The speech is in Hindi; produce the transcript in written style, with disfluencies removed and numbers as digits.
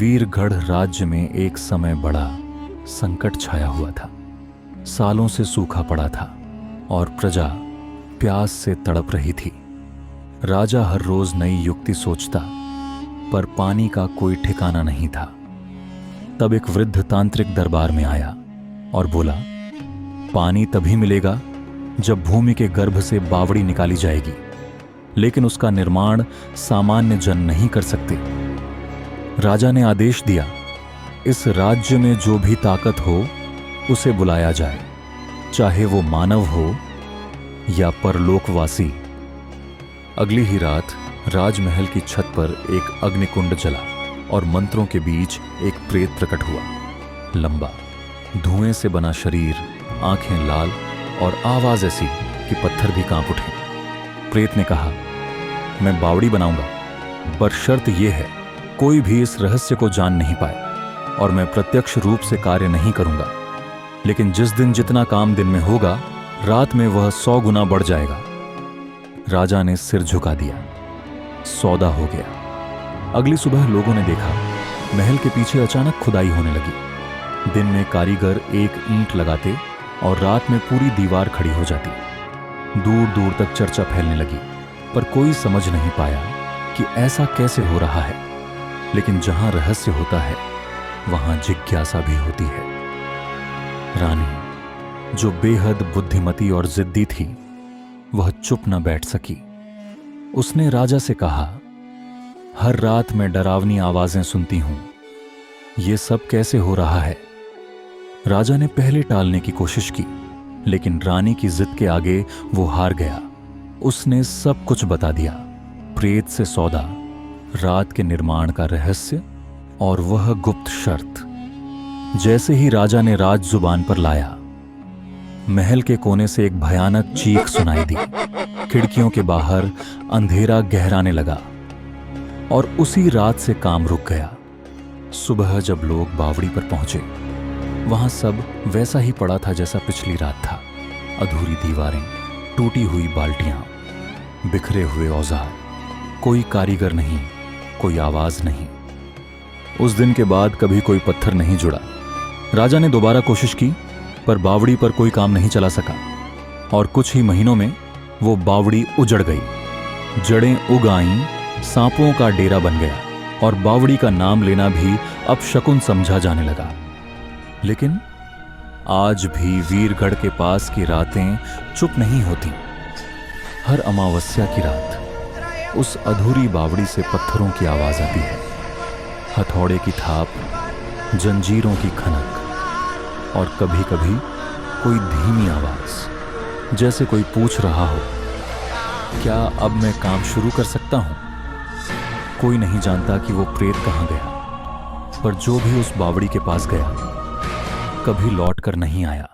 वीरगढ़ राज्य में एक समय बड़ा संकट छाया हुआ था। सालों से सूखा पड़ा था और प्रजा प्यास से तड़प रही थी। राजा हर रोज नई युक्ति सोचता, पर पानी का कोई ठिकाना नहीं था। तब एक वृद्ध तांत्रिक दरबार में आया और बोला, पानी तभी मिलेगा जब भूमि के गर्भ से बावड़ी निकाली जाएगी, लेकिन उसका निर्माण सामान्य जन नहीं कर सकते। राजा ने आदेश दिया, इस राज्य में जो भी ताकत हो उसे बुलाया जाए, चाहे वो मानव हो या परलोकवासी। अगली ही रात राजमहल की छत पर एक अग्निकुंड जला और मंत्रों के बीच एक प्रेत प्रकट हुआ। लंबा, धुएं से बना शरीर, आंखें लाल और आवाज ऐसी कि पत्थर भी कांप उठे। प्रेत ने कहा, मैं बावड़ी बनाऊंगा, पर शर्त यह है, कोई भी इस रहस्य को जान नहीं पाए, और मैं प्रत्यक्ष रूप से कार्य नहीं करूंगा। लेकिन जिस दिन जितना काम दिन में होगा, रात में वह 100 गुना बढ़ जाएगा। राजा ने सिर झुका दिया। सौदा हो गया। अगली सुबह लोगों ने देखा, महल के पीछे अचानक खुदाई होने लगी। दिन में कारीगर एक ईंट लगाते और रात में पूरी दीवार खड़ी हो जाती। दूर दूर तक चर्चा फैलने लगी, पर कोई समझ नहीं पाया कि ऐसा कैसे हो रहा है। लेकिन जहां रहस्य होता है, वहां जिज्ञासा भी होती है। रानी, जो बेहद बुद्धिमती और जिद्दी थी, वह चुप न बैठ सकी। उसने राजा से कहा, हर रात मैं डरावनी आवाजें सुनती हूं, यह सब कैसे हो रहा है? राजा ने पहले टालने की कोशिश की, लेकिन रानी की जिद के आगे वो हार गया। उसने सब कुछ बता दिया, प्रेत से सौदा, रात के निर्माण का रहस्य और वह गुप्त शर्त। जैसे ही राजा ने राज जुबान पर लाया, महल के कोने से एक भयानक चीख सुनाई दी। खिड़कियों के बाहर अंधेरा गहराने लगा और उसी रात से काम रुक गया। सुबह जब लोग बावड़ी पर पहुंचे, वहां सब वैसा ही पड़ा था जैसा पिछली रात था। अधूरी दीवारें, टूटी हुई बाल्टियां, बिखरे हुए औजार, कोई कारीगर नहीं, कोई आवाज नहीं। उस दिन के बाद कभी कोई पत्थर नहीं जुड़ा। राजा ने दोबारा कोशिश की, पर बावड़ी पर कोई काम नहीं चला सका और कुछ ही महीनों में वो बावड़ी उजड़ गई। जड़ें उग आईं, सांपों का डेरा बन गया और बावड़ी का नाम लेना भी अपशकुन समझा जाने लगा। लेकिन आज भी वीरगढ़ के पास की रातें चुप नहीं होती। हर अमावस्या की रात उस अधूरी बावड़ी से पत्थरों की आवाज आती है, हथौड़े की थाप, जंजीरों की खनक और कभी कभी कोई धीमी आवाज, जैसे कोई पूछ रहा हो, क्या अब मैं काम शुरू कर सकता हूं? कोई नहीं जानता कि वो प्रेत कहां गया, पर जो भी उस बावड़ी के पास गया, कभी लौट कर नहीं आया।